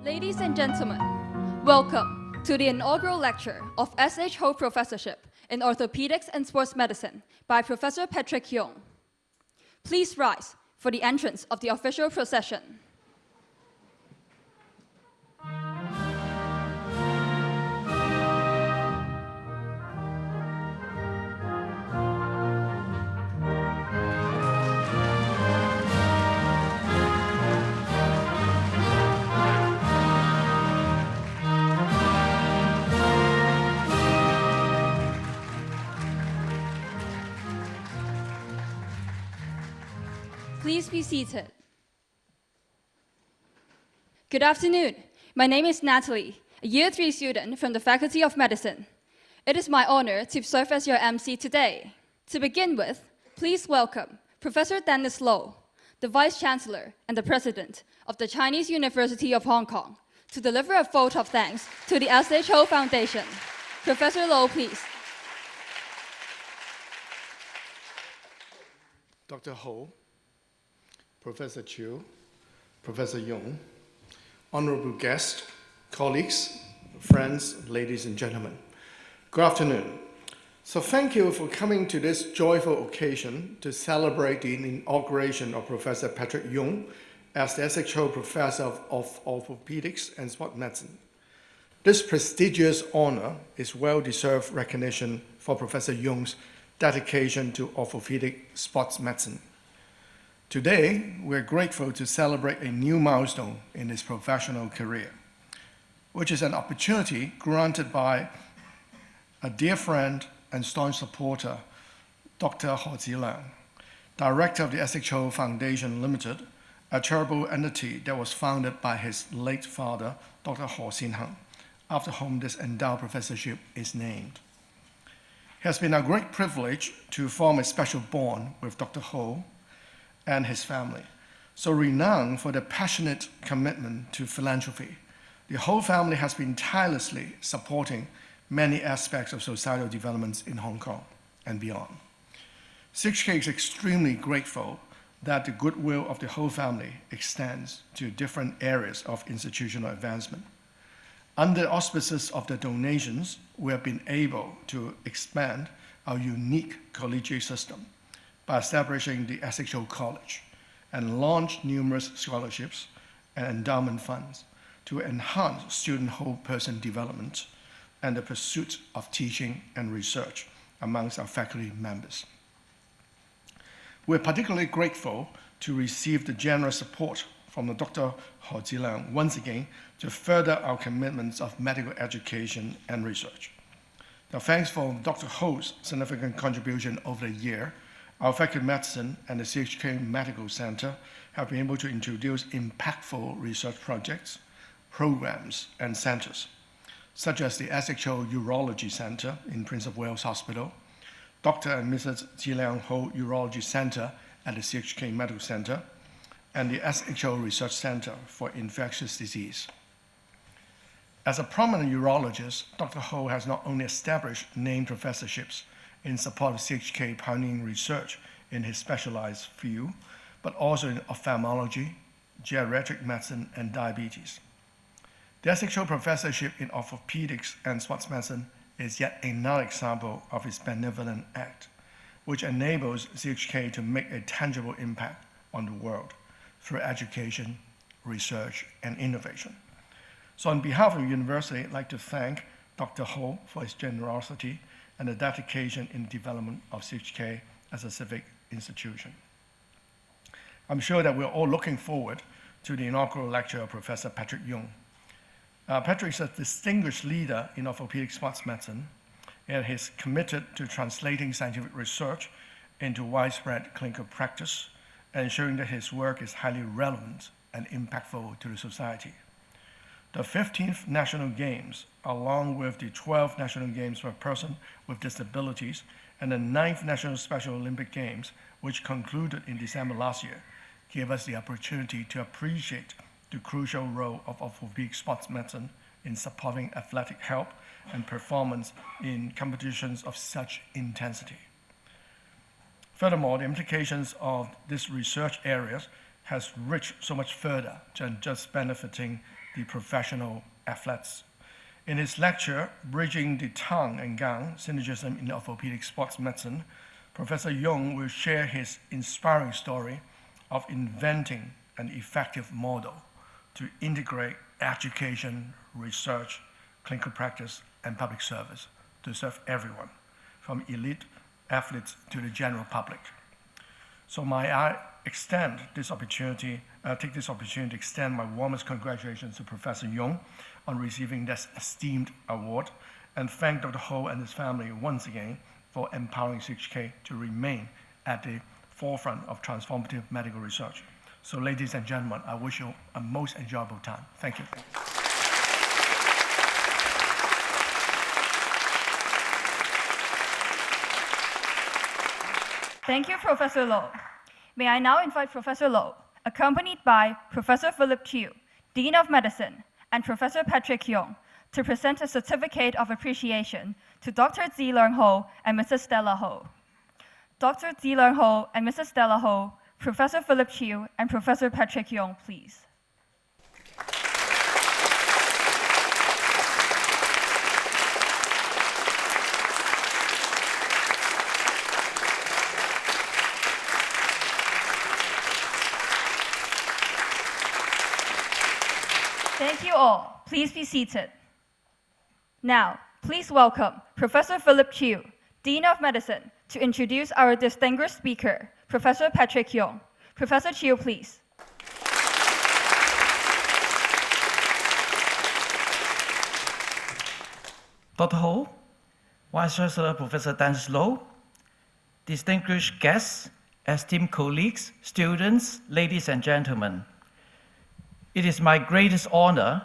Ladies and gentlemen, welcome to the inaugural lecture of SHO Professorship in Orthopaedics and Sports Medicine by Professor Patrick Yung. Please rise for the entrance of the official procession. Please be seated. Good afternoon. My name is Natalie, a Year 3 student from the Faculty of Medicine. It is my honor to serve as your MC today. To begin with, please welcome Professor Dennis Low, the Vice Chancellor and the President of the Chinese University of Hong Kong, to deliver a vote of thanks to the SHO Foundation. Professor Low, please. Dr. Ho, Professor Chiu, Professor Yung, honorable guests, colleagues, friends, ladies and gentlemen, good afternoon. So thank you for coming to this joyful occasion to celebrate the inauguration of Professor Patrick Yung as the SHO Professor of Orthopaedics and Sports Medicine. This prestigious honor is well-deserved recognition for Professor Yung's dedication to orthopedic sports medicine. Today, we're grateful to celebrate a new milestone in his professional career, which is an opportunity granted by a dear friend and staunch supporter, Dr. Ho Zhilang, director of the SHO Foundation Limited, a charitable entity that was founded by his late father, Dr. Ho Xinheng, after whom this endowed professorship is named. It has been a great privilege to form a special bond with Dr. Ho and his family, so renowned for their passionate commitment to philanthropy. The whole family has been tirelessly supporting many aspects of societal developments in Hong Kong and beyond. CUHK is extremely grateful that the goodwill of the whole family extends to different areas of institutional advancement. Under the auspices of the donations, we have been able to expand our unique collegiate system by establishing the SHO College and launched numerous scholarships and endowment funds to enhance student whole person development and the pursuit of teaching and research amongst our faculty members. We're particularly grateful to receive the generous support from Dr. Ho Zhilang once again to further our commitments of medical education and research. Now, thanks for Dr. Ho's significant contribution over the year, our Faculty of Medicine and the CUHK Medical Center have been able to introduce impactful research projects, programs, and centers, such as the SHO Urology Center in Prince of Wales Hospital, Dr. and Mrs. Zhilang Ho Urology Center at the CUHK Medical Center, and the SHO Research Center for Infectious Disease. As a prominent urologist, Dr. Ho has not only established named professorships in support of CUHK pioneering research in his specialized field, but also in ophthalmology, geriatric medicine, and diabetes. The SHO Professorship in Orthopaedics and Sports Medicine is yet another example of his benevolent act, which enables CUHK to make a tangible impact on the world through education, research, and innovation. So on behalf of the university, I'd like to thank Dr. Ho for his generosity and the dedication in the development of CUHK as a civic institution. I'm sure that we're all looking forward to the inaugural lecture of Professor Patrick Yung. Patrick is a distinguished leader in orthopedic sports medicine, and he's committed to translating scientific research into widespread clinical practice and ensuring that his work is highly relevant and impactful to the society. The 15th National Games, along with the 12th National Games for a person with disabilities and the 9th National Special Olympic Games, which concluded in December last year, gave us the opportunity to appreciate the crucial role of orthopedic sports medicine in supporting athletic health and performance in competitions of such intensity. Furthermore, the implications of these research areas has reached so much further than just benefiting the professional athletes. In his lecture, Bridging the Tongue and Gown, Synergism in Orthopaedic Sports Medicine, Professor Yung will share his inspiring story of inventing an effective model to integrate education, research, clinical practice, and public service to serve everyone, from elite athletes to the general public. So may I take this opportunity to extend my warmest congratulations to Professor Yung on receiving this esteemed award, and thank Dr. Ho and his family once again for empowering CUHK to remain at the forefront of transformative medical research. So ladies and gentlemen, I wish you a most enjoyable time. Thank you. Thank you, Professor Lo. May I now invite Professor Lo, accompanied by Professor Philip Chiu, Dean of Medicine, and Professor Patrick Yong, to present a certificate of appreciation to Dr. Zi Leung Ho and Mrs. Stella Ho. Dr. Zi Leung Ho and Mrs. Stella Ho, Professor Philip Chiu, and Professor Patrick Yong, please. Thank you all. Please be seated. Now, please welcome Professor Philip Chiu, Dean of Medicine, to introduce our distinguished speaker, Professor Patrick Yong. Professor Chiu, please. Dr. Ho, Vice Chancellor Professor Dennis Lo, distinguished guests, esteemed colleagues, students, ladies and gentlemen. It is my greatest honor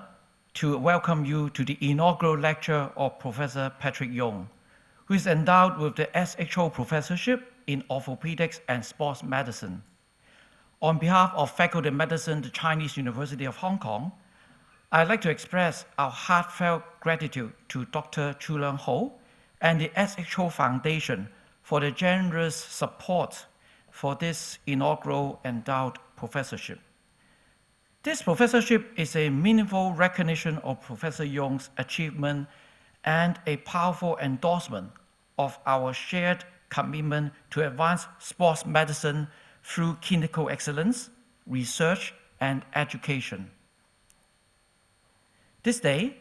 to welcome you to the inaugural lecture of Professor Patrick Yong, who is endowed with the SHO Professorship in Orthopaedics and Sports Medicine. On behalf of Faculty of Medicine, the Chinese University of Hong Kong, I'd like to express our heartfelt gratitude to Dr. Chu Leung Ho and the SHO Foundation for the generous support for this inaugural endowed professorship. This professorship is a meaningful recognition of Professor Yong's achievement and a powerful endorsement of our shared commitment to advance sports medicine through clinical excellence, research, and education. This day,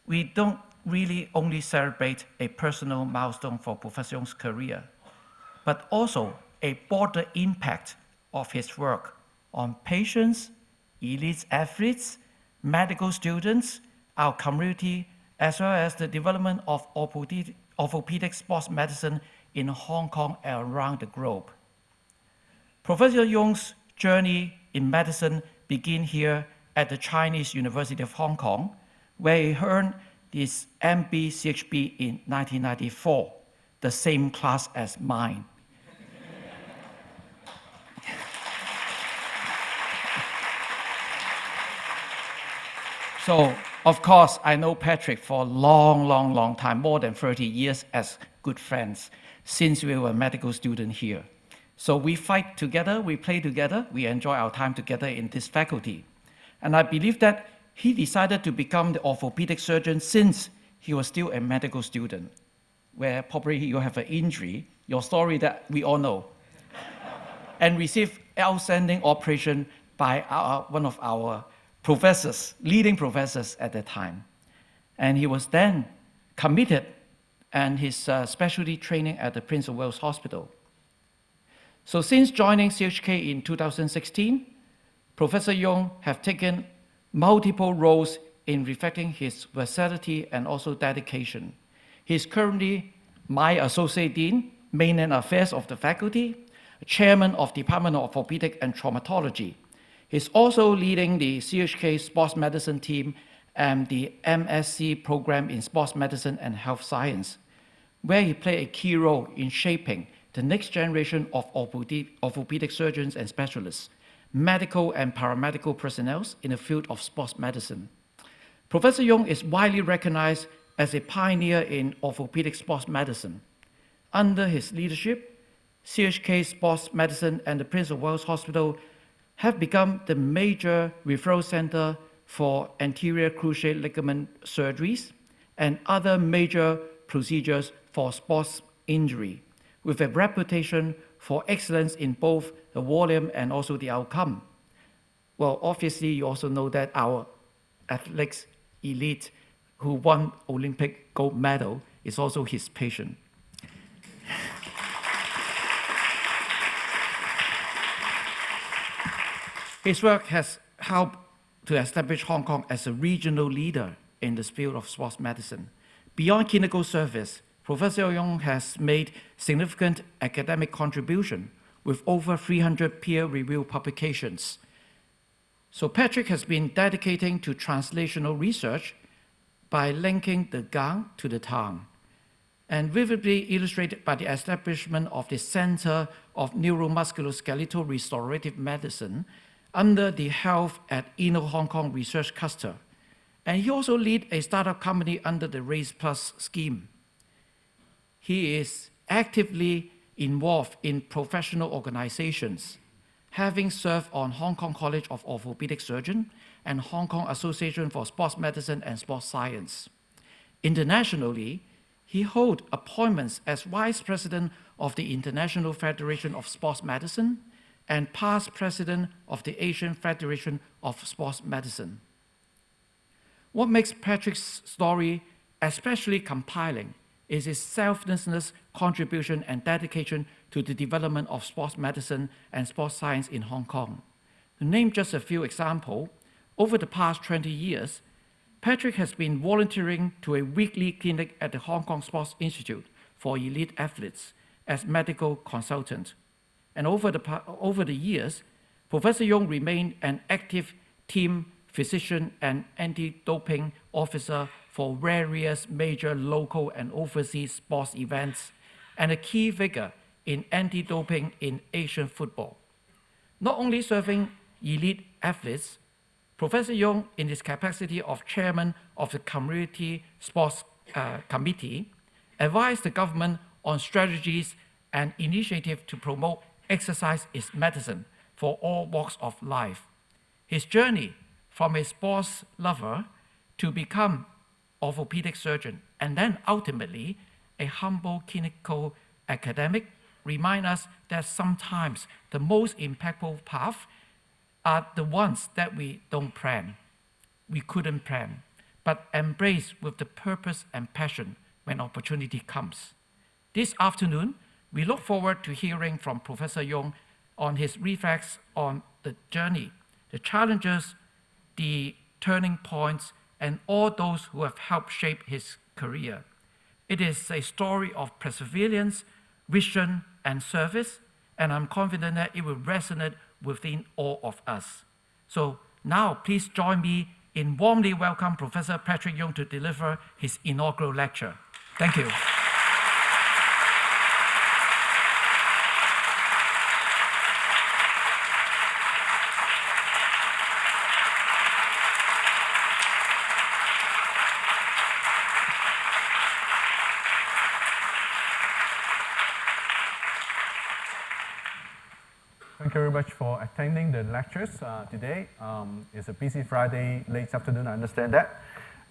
we don't really only celebrate a personal milestone for Professor Yong's career, but also a broader impact of his work on patients, elite athletes, medical students, our community, as well as the development of orthopedic sports medicine in Hong Kong and around the globe. Professor Yong's journey in medicine began here at the Chinese University of Hong Kong, where he earned his MB CHB in 1994, the same class as mine. So, of course, I know Patrick for a long time, more than 30 years as good friends, since we were medical students here. So we fight together, we play together, we enjoy our time together in this faculty. And I believe that he decided to become the orthopedic surgeon since he was still a medical student, where probably you have an injury, your story that we all know, and received outstanding operation by one of our professors, leading professors at that time. And he was then committed and his specialty training at the Prince of Wales Hospital. So since joining CUHK in 2016, Professor Yong have taken multiple roles in reflecting his versatility and also dedication. He is currently my Associate Dean, Mainland Affairs of the Faculty, Chairman of Department of Orthopaedics and Traumatology. He's also leading the CUHK Sports Medicine team and the MSc program in Sports Medicine and Health Science, where he played a key role in shaping the next generation of orthopedic surgeons and specialists, medical and paramedical personnel in the field of sports medicine. Professor Yong is widely recognized as a pioneer in orthopedic sports medicine. Under his leadership, CUHK Sports Medicine and the Prince of Wales Hospital have become the major referral center for anterior cruciate ligament surgeries and other major procedures for sports injury, with a reputation for excellence in both the volume and also the outcome. Well, obviously, you also know that our athletics elite who won Olympic gold medal is also his patient. His work has helped to establish Hong Kong as a regional leader in this field of sports medicine. Beyond clinical service, Professor Yong has made significant academic contribution with over 300 peer-reviewed publications. So Patrick has been dedicating to translational research by linking the Gang to the Tang, and vividly illustrated by the establishment of the Center of Neuromusculoskeletal Restorative Medicine under the Health at Inno Hong Kong Research Cluster. And he also leads a startup company under the Race Plus scheme. He is actively involved in professional organizations, having served on Hong Kong College of Orthopaedic Surgeons and Hong Kong Association for Sports Medicine and Sports Science. Internationally, he holds appointments as Vice President of the International Federation of Sports Medicine and past President of the Asian Federation of Sports Medicine. What makes Patrick's story especially compelling is his selflessness, contribution, and dedication to the development of sports medicine and sports science in Hong Kong. To name just a few examples, over the past 20 years, Patrick has been volunteering to a weekly clinic at the Hong Kong Sports Institute for elite athletes as medical consultant. And over the years, Professor Yong remained an active team physician and anti-doping officer for various major local and overseas sports events, and a key figure in anti-doping in Asian football. Not only serving elite athletes, Professor Yong, in his capacity of chairman of the Community Sports Committee, advised the government on strategies and initiatives to promote exercise is medicine for all walks of life. His journey from a sports lover to become orthopedic surgeon and then ultimately a humble clinical academic remind us that sometimes the most impactful paths are the ones that we don't plan, we couldn't plan, but embrace with the purpose and passion when opportunity comes. This afternoon, we look forward to hearing from Professor Yong on his reflections on the journey, the challenges, the turning points, and all those who have helped shape his career. It is a story of perseverance, vision, and service, and I'm confident that it will resonate within all of us. So now please join me in warmly welcome Professor Patrick Yong to deliver his inaugural lecture. Thank you. Thank you very much for attending the lectures today. It's a busy Friday, late afternoon, I understand that.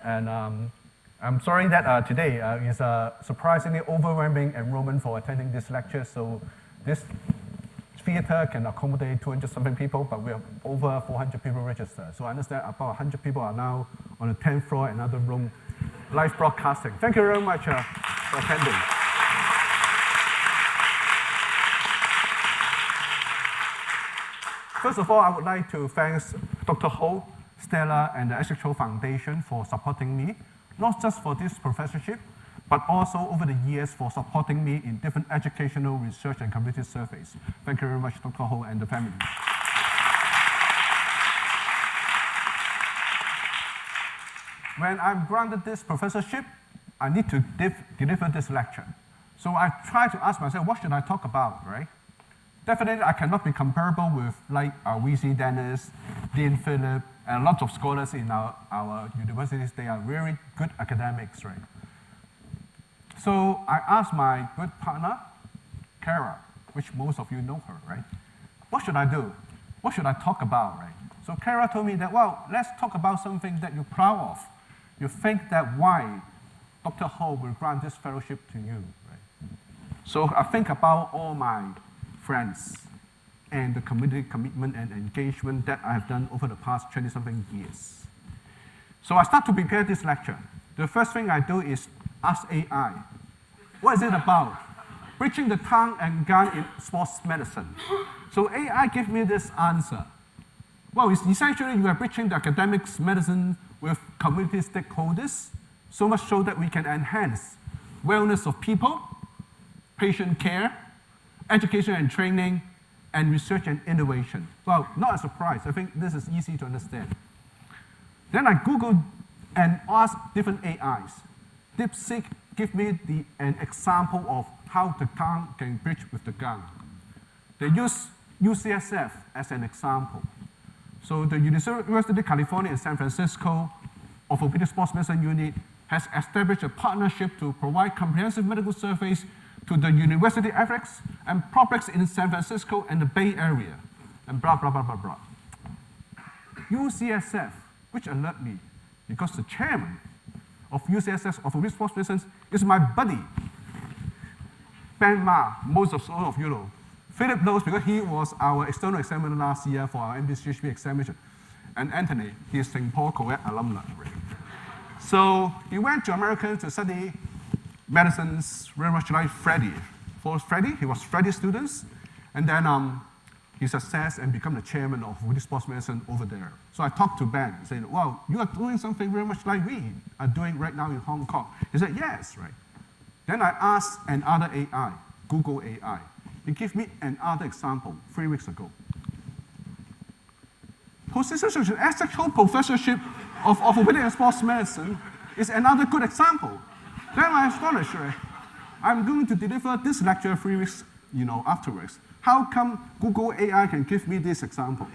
And I'm sorry that today is a surprisingly overwhelming enrollment for attending this lecture. So this theater can accommodate 200-something people, but we have over 400 people registered. So I understand about 100 people are now on the 10th floor, another room, live broadcasting. Thank you very much for attending. First of all, I would like to thank Dr. Ho, Stella, and the SHO Foundation for supporting me, not just for this professorship, but also over the years for supporting me in different educational research and community surveys. Thank you very much, Dr. Ho and the family. When I'm granted this professorship, I need to deliver this lecture. So I try to ask myself, what should I talk about, right? Definitely, I cannot be comparable with like VC Dennis, Dean Philip, and lots of scholars in our universities. They are very good academics, right? So I asked my good partner, Kara, which most of you know her, right? What should I do? what should I talk about, right? So Kara told me that, well, let's talk about something that you're proud of. You think that why Dr. Ho will grant this fellowship to you, right? So I think about all my friends and the community commitment and engagement that I have done over the past 20-something years. So I start to prepare this lecture. The first thing I do is ask AI, what is it about? Bridging the tongue and gun in sports medicine. So AI gave me this answer. Well, it's essentially you are bridging the academics medicine with community stakeholders, so much so that we can enhance wellness of people, patient care, education and training, and research and innovation. Well, not a surprise. I think this is easy to understand. Then I Googled and asked different AIs. DeepSeek gave me an example of how the tongue can bridge with the gun. They use UCSF as an example. So the University of California in San Francisco Orthopaedic Sports Medicine Unit has established a partnership to provide comprehensive medical surveys to the university athletics and prospects in San Francisco and the Bay Area, and blah, blah, blah, blah, blah. UCSF, which alert me, because the chairman of UCSF Orthopaedic Sports Medicine is my buddy, Ben Ma, most of all of you know. Philip knows because he was our external examiner last year for our MD-CHP examination. And Anthony, he is St. Paul Co-ed alumni. So he went to America to study medicines very much like Freddie. For Freddie, he was Freddie's students, and then he successed and became the chairman of Orthopaedic Sports Medicine over there. So I talked to Ben and said, well, you are doing something very much like we are doing right now in Hong Kong. He said, yes, right. Then I asked another AI, Google AI. He gave me another example 3 weeks ago. Ethical Professorship of Orthopaedic and Sports Medicine is another good example. Then I'm astonished, right? I'm going to deliver this lecture 3 weeks afterwards. How come Google AI can give me this example?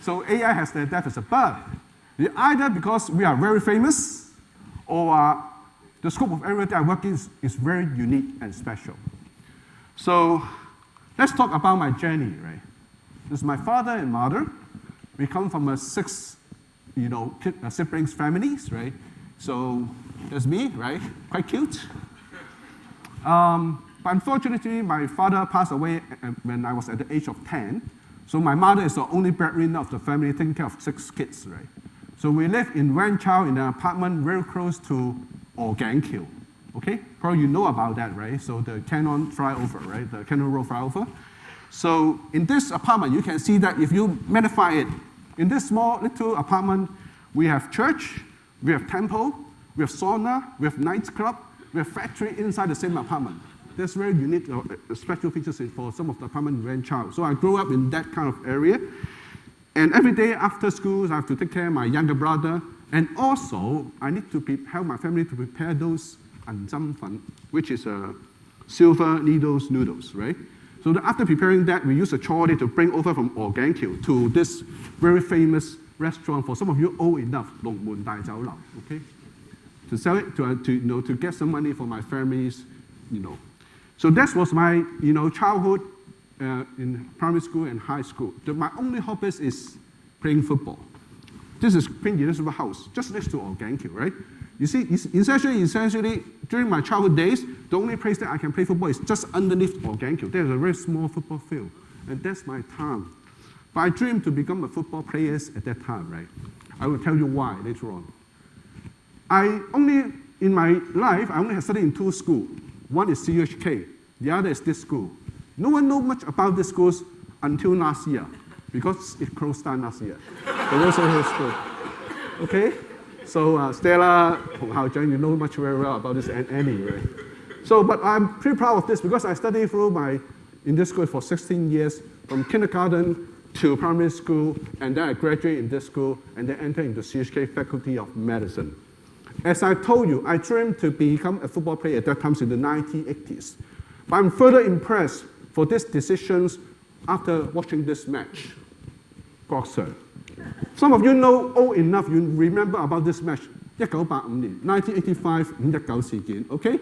So AI has their deficit, but either because we are very famous or the scope of area that I work in is very unique and special. So let's talk about my journey, right? This is my father and mother. We come from a 6 siblings families, right? So that's me, right? Quite cute. But unfortunately, my father passed away when I was at the age of 10. So my mother is the only breadwinner of the family, taking care of 6 kids, right? So we live in Wanchow in an apartment very close to Orthopaedics. Okay, probably you know about that, right? So the Cannon flyover, right? The Cannon Road flyover. So in this apartment, you can see that if you magnify it, in this small little apartment, we have church, we have temple, we have sauna, we have nightclub, we have factory inside the same apartment. That's very unique, special features for some of the apartment in Wanchow. So I grew up in that kind of area. And every day after school, I have to take care of my younger brother. And also, I need to help my family to prepare those anzam, which is silver needles noodles, right? So after preparing that, we use a trolley to bring over from Orthopaedics to this very famous restaurant. For some of you old enough, Long Mun Dai Jiao Lao, okay? To sell it, to get some money for my families, So that was my, childhood in primary school and high school. My only hobby is playing football. This is Queen Elizabeth House, just next to Orthopaedics, right? You see, essentially, during my childhood days, the only place that I can play football is just underneath Orthopaedics. There's a very small football field, and that's my time. But I dreamed to become a football player at that time, right? I will tell you why later on. In my life, I only have studied in 2 schools. One is CUHK, the other is this school. No one knows much about this school until last year, because it closed down last year. The Wilson Hill School. Okay? So Stella, Hong Hao Zhang, you know much very well about this, and Annie, right? So, but I'm pretty proud of this because I studied in this school for 16 years, from kindergarten to primary school, and then I graduated in this school, and then entered into CUHK Faculty of Medicine. As I told you, I dreamed to become a football player at that time in the 1980s. But I'm further impressed for these decisions after watching this match. Boxer. Some of you know old enough, you remember about this match. 1985 519事件, okay?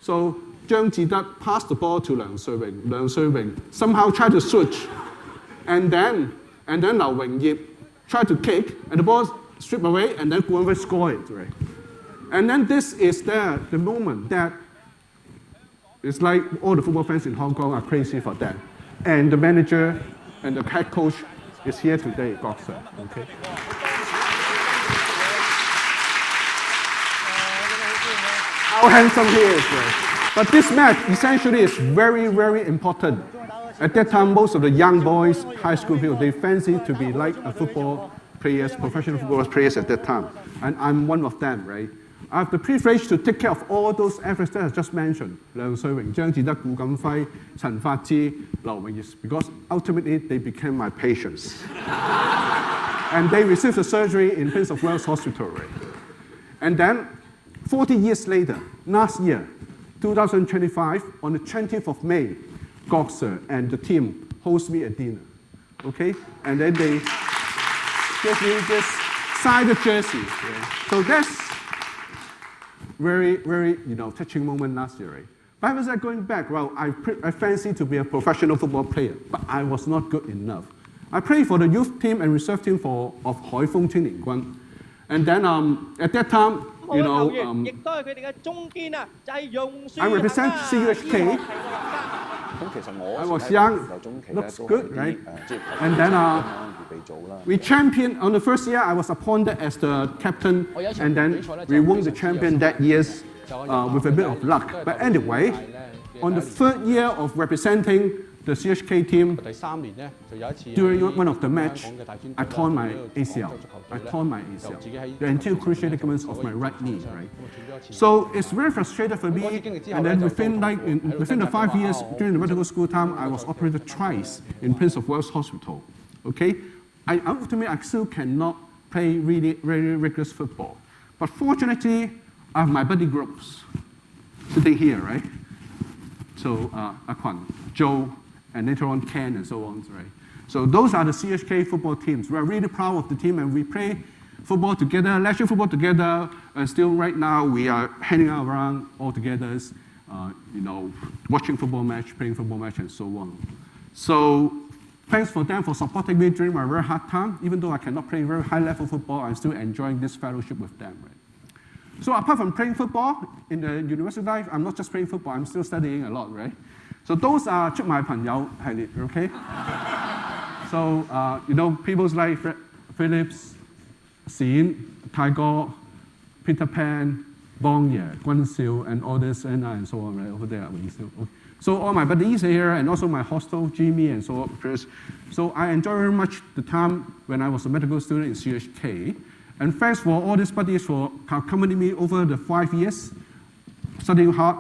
So Zhang Jidat passed the ball to Liang Sui-wing. Liang Sui-wing somehow tried to switch And then Lau Wengyip tried to kick, and the ball stripped away, and then Guanwei scored it, right? And then this is the moment that it's like all the football fans in Hong Kong are crazy for that. And the manager and the head coach is here today, Goksa, okay? How handsome he is, right? But this match essentially is very, very important. At that time, most of the young boys, high school people, they fancy to be like a football players, professional football players at that time. And I'm one of them, right? I have the privilege to take care of all those athletes that I just mentioned, Liang Sui-wing, Zhang Jide, Gu Gamfei, Chen Faji, Lau Wengyip, because ultimately they became my patients. And they received the surgery in Prince of Wales Hospital, right? And then 40 years later, last year, 2025, on the 20th of May, Goksa and the team host me at dinner, okay? And then they give me this signed jersey. Right? So that's very, very, touching moment last year, right? But I was going back, well, I fancy to be a professional football player, but I was not good enough. I played for the youth team and reserve team of Hai Feng Tian Guan. And then at that time, I represent CUHK. I was young, looks good, right? And then we championed, on the first year I was appointed as the captain, and then we won the champion that year with a bit of luck. But anyway, on the third year of representing the CUHK team, during one of the match, I torn my ACL. The anterior cruciate ligaments of my right knee, right? So it's very frustrating for me. And then within the 5 years during the medical school time, I was operated twice in Prince of Wales Hospital. Okay, ultimately I still cannot play really very rigorous football. But fortunately, I have my buddy groups sitting here, right? So Akwan, Joe, and later on Ken and so on, right? So those are the CUHK football teams. We're really proud of the team, and we play football together, leisure football together, and still right now we are hanging out around all together, watching football match, playing football match, and so on. So thanks for them for supporting me during my very hard time. Even though I cannot play very high-level football, I'm still enjoying this fellowship with them, right? So apart from playing football in the university life, I'm not just playing football, I'm still studying a lot, right? So those are 出賣朋友系列, okay? So, people like Phillips, Xin, Tiger, Peter Pan, Bong Ye, Guan Xiu, and all this, and so on, right, over there. Okay. So all my buddies here, and also my hostel, Jimmy, and so on. So I enjoy very much the time when I was a medical student in CUHK. And thanks for all these buddies for accompanying me over the 5 years, studying hard.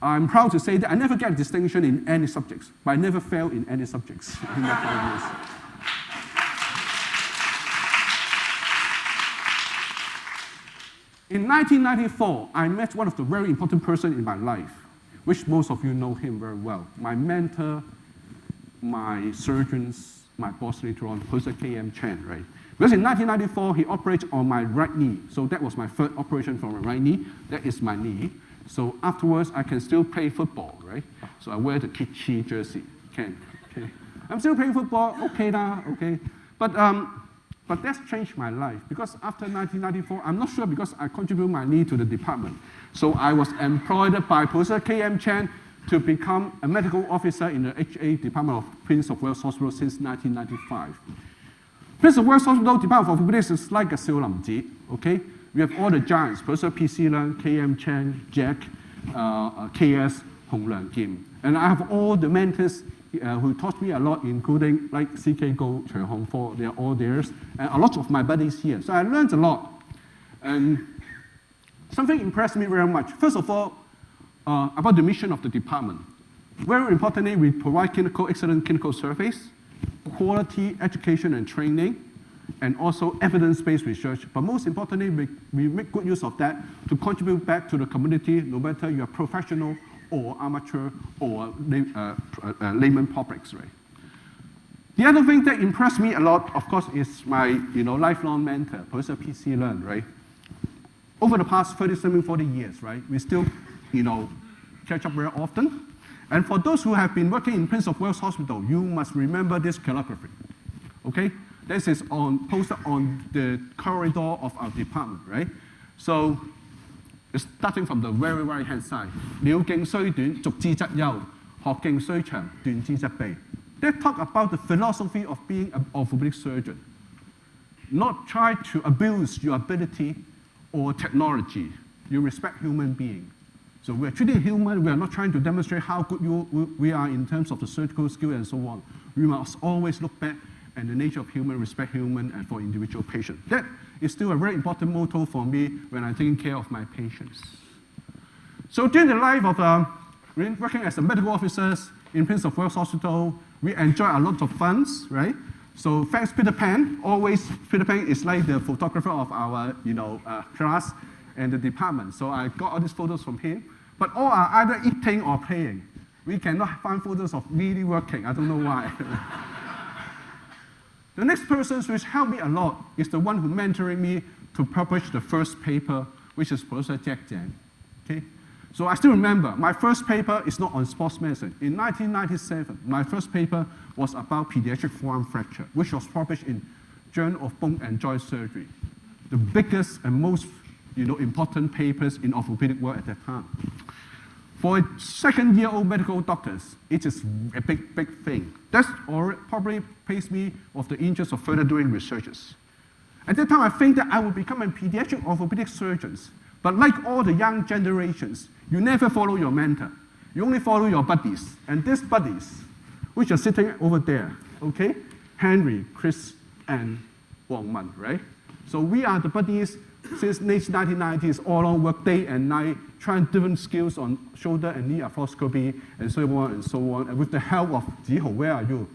I'm proud to say that I never get distinction in any subjects, but I never failed in any subjects in that 5 years. In 1994, I met one of the very important persons in my life, which most of you know him very well. My mentor, my surgeons, my boss later on, Professor K.M. Chen, right? Because in 1994, he operated on my right knee. So that was my third operation for my right knee. That is my knee. So afterwards, I can still play football, right? So I wear the Kitchi jersey. Okay. I'm still playing football, okay. But that's changed my life, because after 1994, I'm not sure, because I contribute my knee to the department. So I was employed by Professor K.M. Chen to become a medical officer in the HA Department of Prince of Wales Hospital since 1995. Prince of Wales Hospital Department of Orthopaedics is like a Siu Lam Ji, okay? We have all the giants, Professor P.C. Leung, K.M. Chen, Jack, K.S., Hong Leung Kim. And I have all the mentors who taught me a lot, including like C.K. Go, Choi Hong Fo, they're all theirs, and a lot of my buddies here. So I learned a lot. And something impressed me very much. First of all, about the mission of the department. Very importantly, we provide excellent clinical service, quality education and training, and also evidence-based research. But most importantly, we make good use of that to contribute back to the community, no matter you're professional or amateur or layman publics, right? The other thing that impressed me a lot, of course, is my lifelong mentor, Professor P.C. Leung, right? Over the past 40 years, right, we still catch up very often. And for those who have been working in Prince of Wales Hospital, you must remember this calligraphy. Okay? This is posted on the corridor of our department, right? So it's starting from the very right-hand side. 了徑雖短，續之則優；學徑雖長，斷之則備. They talk about the philosophy of being an orthopedic surgeon. Not try to abuse your ability or technology. You respect human beings. So we're treating human, we are not trying to demonstrate how good we are in terms of the surgical skill and so on. We must always look back at the nature of human, respect human, and for individual patients. That is still a very important motto for me when I'm taking care of my patients. So during the life of working as a medical officers in Prince of Wales Hospital, we enjoy a lot of fun, right? So thanks Peter Pan, always Peter Pan is like the photographer of our class and the department. So I got all these photos from him, but all are either eating or playing. We cannot find photos of really working. I don't know why. The next person which helped me a lot is the one who mentoring me to publish the first paper, which is Professor Jack Jiang. Okay? So I still remember, my first paper is not on sports medicine. In 1997, my first paper was about pediatric forearm fracture, which was published in Journal of Bone and Joint Surgery, the biggest and most important papers in orthopedic work at that time. For second-year-old medical doctors, it is a big thing. That's probably pays me of the interest of further doing researches. At that time, I think that I would become a pediatric orthopedic surgeon. But like all the young generations, you never follow your mentor. You only follow your buddies. And these buddies, which are sitting over there, okay? Henry, Chris, and Wang Man, right? So we are the buddies since late 1990s, all along work day and night, trying different skills on shoulder and knee arthroscopy, and so on and so on. And with the help of Jiho, where are you?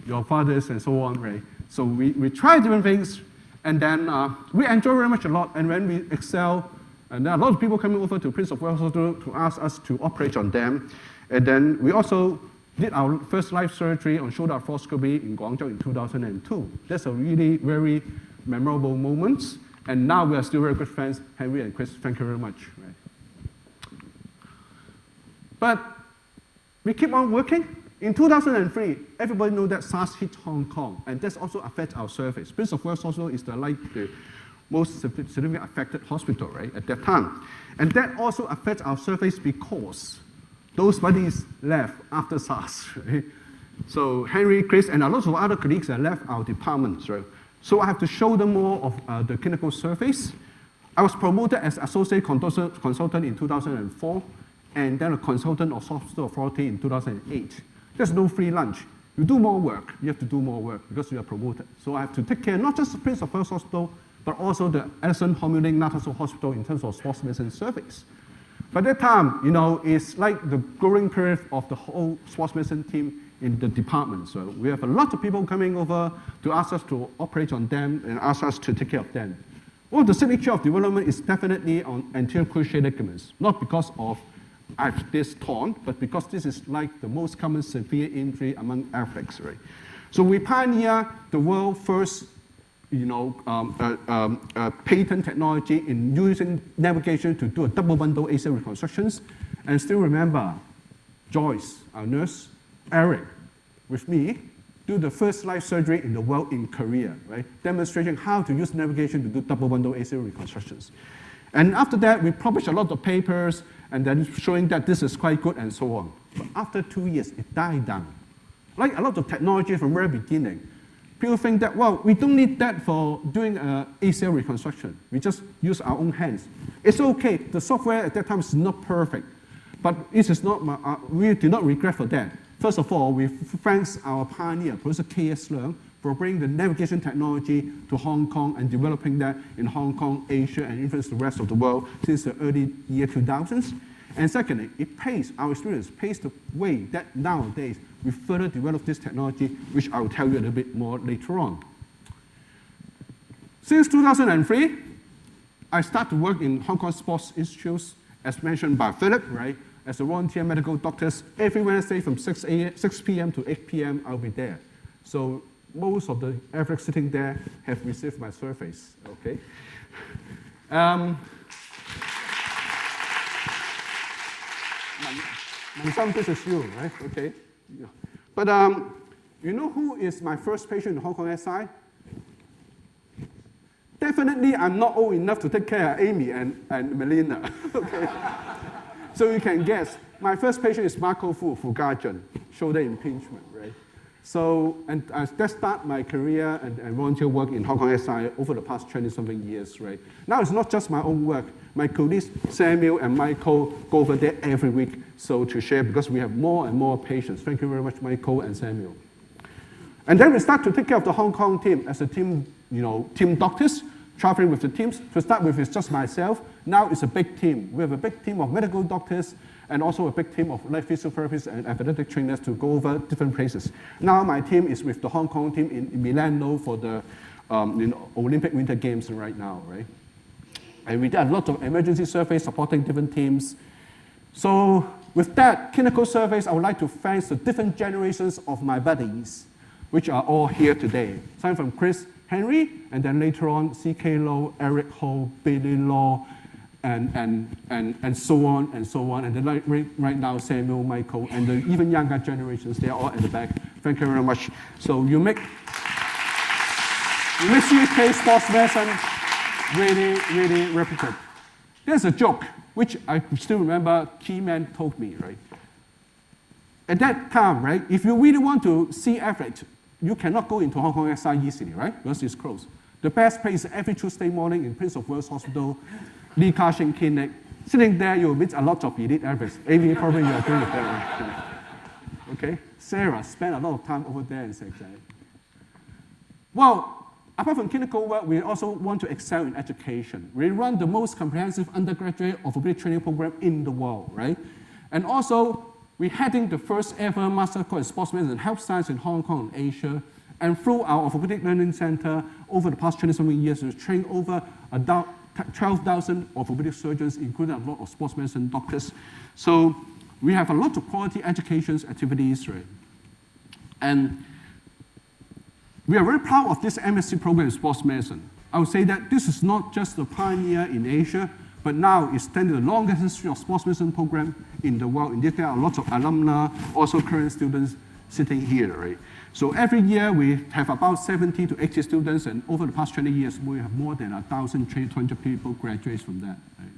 Your fathers and so on, right? So we try different things, and then we enjoy very much a lot. And when we excel, and there are a lot of people coming over to Prince of Wales Hospital to ask us to operate on them. And then we also did our first live surgery on shoulder arthroscopy in Guangzhou in 2002. That's a really very memorable moment. And now we are still very good friends, Henry and Chris. Thank you very much. Right. But we keep on working. In 2003, everybody knows that SARS hit Hong Kong, and this also affects our service. Prince of Wales Hospital is the most significantly affected hospital, right, at that time. And that also affects our service because those buddies left after SARS, right? So Henry, Chris, and a lot of other colleagues have left our departments, right? So I have to show them more of the clinical surface. I was promoted as associate consultant in 2004, and then a consultant of hospital authority in 2008. There's no free lunch. You do more work, you have to do more work because you are promoted. So I have to take care not just the Prince of Wales Hospital, but also the Edison Homeling National Hospital in terms of sports medicine service. By that time, it's like the growing period of the whole sports medicine team in the department. So we have a lot of people coming over to ask us to operate on them and ask us to take care of them. Well, the signature of development is definitely on anterior cruciate ligaments, not because of I have this torn, but because this is like the most common severe injury among athletes, right? So we pioneer the world's first, patent technology in using navigation to do a double bundle ACL reconstructions. And still remember, Joyce, our nurse, Eric, with me, do the first live surgery in the world in Korea, right? Demonstrating how to use navigation to do double bundle ACL reconstructions. And after that, we published a lot of papers and then showing that this is quite good and so on. But after 2 years, it died down. Like a lot of technology from the very beginning, people think that, well, we don't need that for doing ACL reconstruction. We just use our own hands. It's okay. The software at that time is not perfect. But it is not, we do not regret for that. First of all, we thank our pioneer, Professor K.S. Leung, for bringing the navigation technology to Hong Kong and developing that in Hong Kong, Asia, and influence the rest of the world since the early year 2000s. And secondly, it pays, our experience pays the way that nowadays we further develop this technology, which I will tell you a little bit more later on. Since 2003, I started to work in Hong Kong Sports Institutes, as mentioned by Philip, right? As a volunteer medical doctors, every Wednesday from 6 p.m. to 8 p.m., I'll be there. So most of the athletes sitting there have received my surveys, okay? Some business you, right? Okay. Yeah. But you know who is my first patient in Hong Kong SI? Definitely, I'm not old enough to take care of Amy and Melina. Okay. So you can guess. My first patient is Marco Fu, Fugajan, shoulder impingement, right? So, and I just start my career and volunteer work in Hong Kong SI over the past 20-something years, right? Now it's not just my own work. My colleagues, Samuel and Michael, go over there every week so to share because we have more and more patients. Thank you very much, Michael and Samuel. And then we start to take care of the Hong Kong team as a team, team doctors, traveling with the teams. To start with, it's just myself. Now it's a big team. We have a big team of medical doctors and also a big team of physiotherapists and athletic trainers to go over different places. Now my team is with the Hong Kong team in Milano for the Olympic Winter Games right now, right? And we did a lot of emergency surveys supporting different teams. So with that, clinical surveys, I would like to thank the different generations of my buddies, which are all here today. Starting from Chris Henry, and then later on, C.K. Low, Eric Ho, Billy Law, and so on and so on. And then right now, Samuel, Michael, and the even younger generations, they're all at the back. Thank you very much. So you make CUHK Sports Medicine really, really reputed. There's a joke, which I still remember Keyman told me, right? At that time, right, if you really want to see athletes, you cannot go into Hong Kong SI easily, right? Because it's closed. The best place is every Tuesday morning in Prince of Wales Hospital, Lee Ka-shing Clinic. Sitting there, you'll meet a lot of elite athletes. Amy, probably you agree with that, right? Okay? Sarah spent a lot of time over there in Shanghai. Well, apart from clinical work, we also want to excel in education. We run the most comprehensive undergraduate orthopedic training program in the world, right? And also, we're heading the first ever master course in sports medicine and health science in Hong Kong and Asia. And through our Orthopedic Learning Center, over the past 20-something years, we've trained over 12,000 orthopedic surgeons, including a lot of sports medicine doctors. So we have a lot of quality education activities, right? And we are very proud of this MSc program in sports medicine. I would say that this is not just a pioneer in Asia, but now it's standing the longest history of sports medicine program in the world. Indeed, there are lots of alumni, also current students sitting here, right? So every year we have about 70 to 80 students, and over the past 20 years, we have more than 1,200 people graduate from that, right?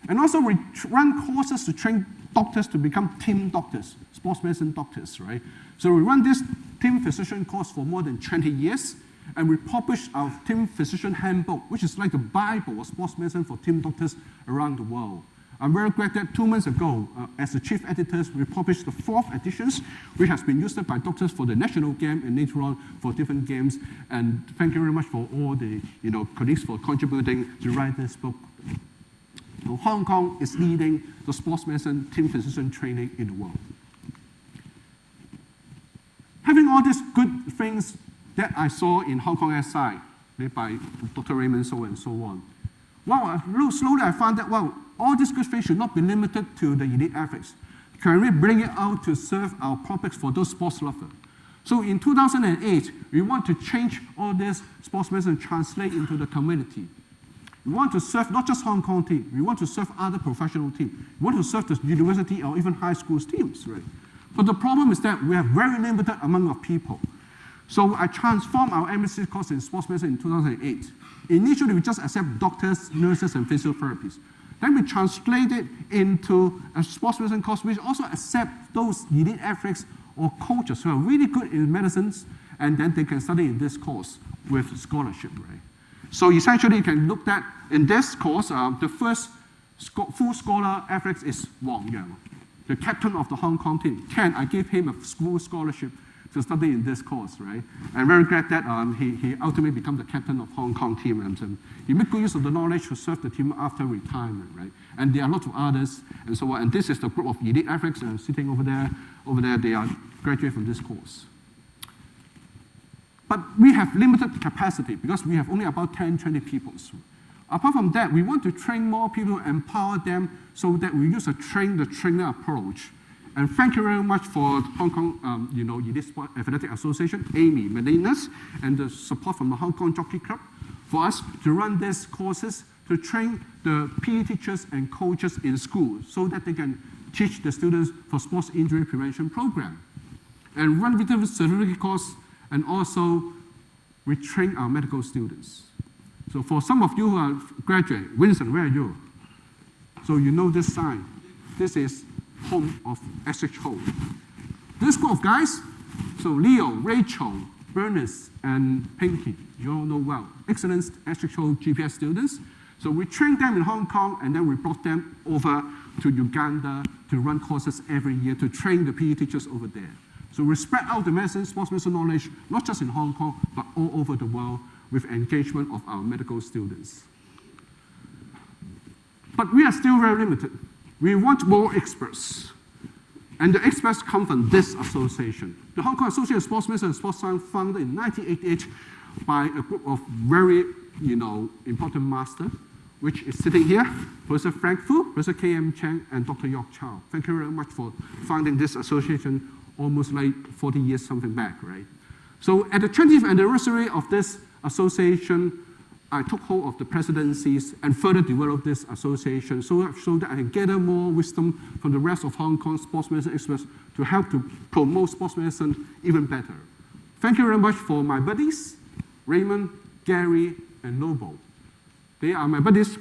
And also we run courses to train doctors to become team doctors, sports medicine doctors, right? So we run this team physician course for more than 20 years, and we publish our team physician handbook, which is like the Bible of sports medicine for team doctors around the world. I'm very glad that 2 months ago, as the chief editors, we published the 4th editions, which has been used by doctors for the national game and later on for different games. And thank you very much for all the colleagues for contributing to write this book. So Hong Kong is leading the sports medicine team physician training in the world. Having all these good things that I saw in Hong Kong SI, made by Dr. Raymond So and so on. Well, slowly I found that, well, all these good things should not be limited to the elite athletes. Can we bring it out to serve our purpose for those sports lovers? So in 2008, we want to change all this sports medicine and translate into the community. We want to serve not just Hong Kong team, we want to serve other professional teams. We want to serve the university or even high school teams, right? But the problem is that we have very limited amount of people. So I transformed our MSc course in sports medicine in 2008. Initially, we just accept doctors, nurses, and physiotherapists. Then we translate it into a sports medicine course, which also accept those elite athletes or coaches who are really good in medicines, and then they can study in this course with scholarship, right? So essentially, you can look at, in this course, the first full scholar athlete is Wang Yang, the captain of the Hong Kong team. Ken, I gave him a school scholarship to study in this course, right? I'm very glad that he ultimately became the captain of Hong Kong team, and he made good use of the knowledge to serve the team after retirement, right? And there are lots of others, and so on. And this is the group of elite athletes sitting over there. Over there, they are graduate from this course. But we have limited capacity because we have only about 10, 20 people. So apart from that, we want to train more people, empower them so that we use a train-the-trainer approach. And thank you very much for Hong Kong, Elite Sport Athletic Association, Amy, Melinas, and the support from the Hong Kong Jockey Club for us to run these courses to train the PE teachers and coaches in school so that they can teach the students for sports injury prevention program, and run related certificate course, and also we train our medical students. So for some of you who are graduate, Winston, where are you? So you know this sign. This is home of SHO. This group of guys, so Leo, Rachel, Bernice, and Pinky, you all know well. Excellent SHO GPS students. So we trained them in Hong Kong, and then we brought them over to Uganda to run courses every year to train the PE teachers over there. So we spread out the medicine, sports medicine knowledge, not just in Hong Kong, but all over the world with engagement of our medical students. But we are still very limited. We want more experts. And the experts come from this association. The Hong Kong Association of Sports Medicine and Sports Science, founded in 1988 by a group of very important masters, which is sitting here, Professor Frank Fu, Professor K.M. Chang, and Dr. York Chow. Thank you very much for founding this association almost like 40 years something back, right? So at the 20th anniversary of this association, I took hold of the presidencies and further developed this association so that I can gather more wisdom from the rest of Hong Kong sports medicine experts to help to promote sports medicine even better. Thank you very much for my buddies, Raymond, Gary, and Noble. They are my buddies,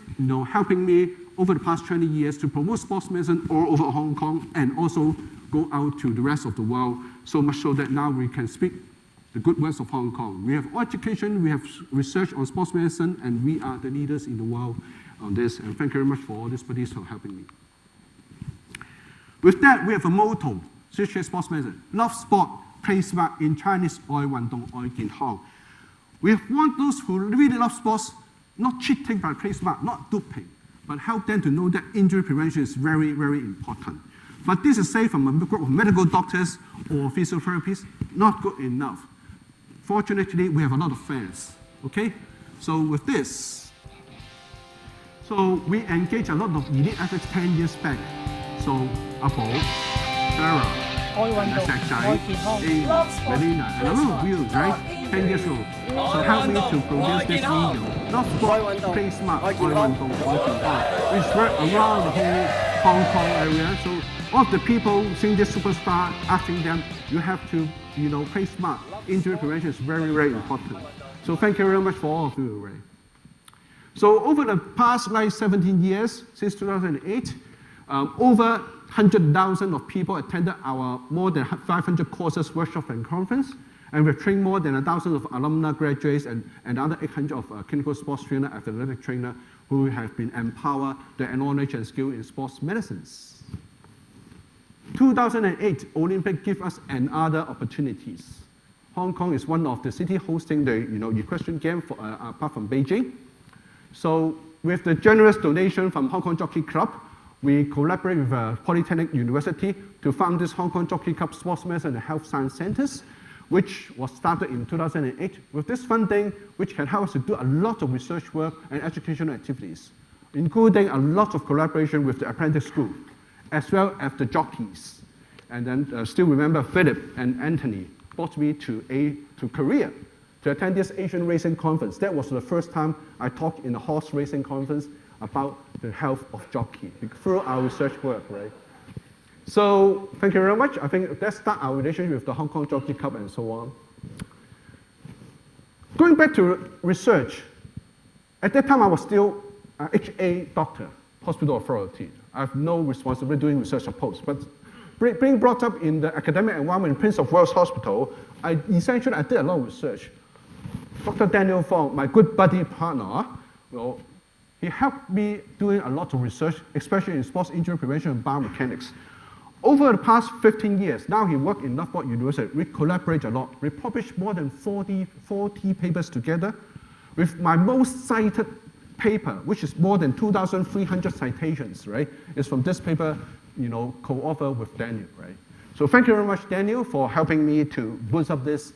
helping me over the past 20 years to promote sports medicine all over Hong Kong and also go out to the rest of the world, so much so that now we can speak the good words of Hong Kong. We have education, we have research on sports medicine, and we are the leaders in the world on this. And thank you very much for all these buddies for helping me. With that, we have a motto, CUHK Sports Medicine: Love sport, play smart. In Chinese, 愛運動，愛健康. We want those who really love sports, not cheating by play smart, not doping, but help them to know that injury prevention is very, very important. But this is said from a group of medical doctors or physiotherapists, not good enough. Fortunately, we have a lot of fans, okay? So with this, so we engage a lot of elite athletes 10 years back. So Apo, Sarah, Saksai, Melina, and a lot of you, right? 10 years old. So help me to produce this video. Not sport, play smart, 愛運動，愛健康. We spread around the whole Hong Kong area. So all of the people seeing this superstar, asking them, you have to, play smart. Injury prevention is very, very important. So thank you very much for all of you, Ray. So over the past 17 years, since 2008, over 100,000 of people attended our more than 500 courses, workshops, and conference. And we've trained more than 1,000 of alumni graduates and another 800 of clinical sports trainer, athletic trainer, who have been empowered their knowledge and skill in sports medicines. 2008 Olympic gave us another opportunities. Hong Kong is one of the cities hosting the equestrian game apart from Beijing. So with the generous donation from Hong Kong Jockey Club, we collaborate with Polytechnic University to found this Hong Kong Jockey Club Sports Medicine and Health Science Centers, which was started in 2008. With this funding, which can help us to do a lot of research work and educational activities, including a lot of collaboration with the apprentice school, as well as the jockeys. And then still remember Philip and Anthony brought me to Korea to attend this Asian Racing Conference. That was the first time I talked in a horse racing conference about the health of jockey through our research work, right? So thank you very much. I think let's start our relationship with the Hong Kong Jockey Club and so on. Going back to research, at that time I was still an HA doctor, hospital authority. I have no responsibility doing research or post, but being brought up in the academic environment in Prince of Wales Hospital, I did a lot of research. Dr. Daniel Fong, my good buddy partner, he helped me doing a lot of research, especially in sports injury prevention and biomechanics. Over the past 15 years, now he worked in Loughborough University. We collaborate a lot. We published more than 40 papers together. With my most cited paper, which is more than 2,300 citations, right, is from this paper, co-author with Daniel, right? So thank you very much, Daniel, for helping me to boost up this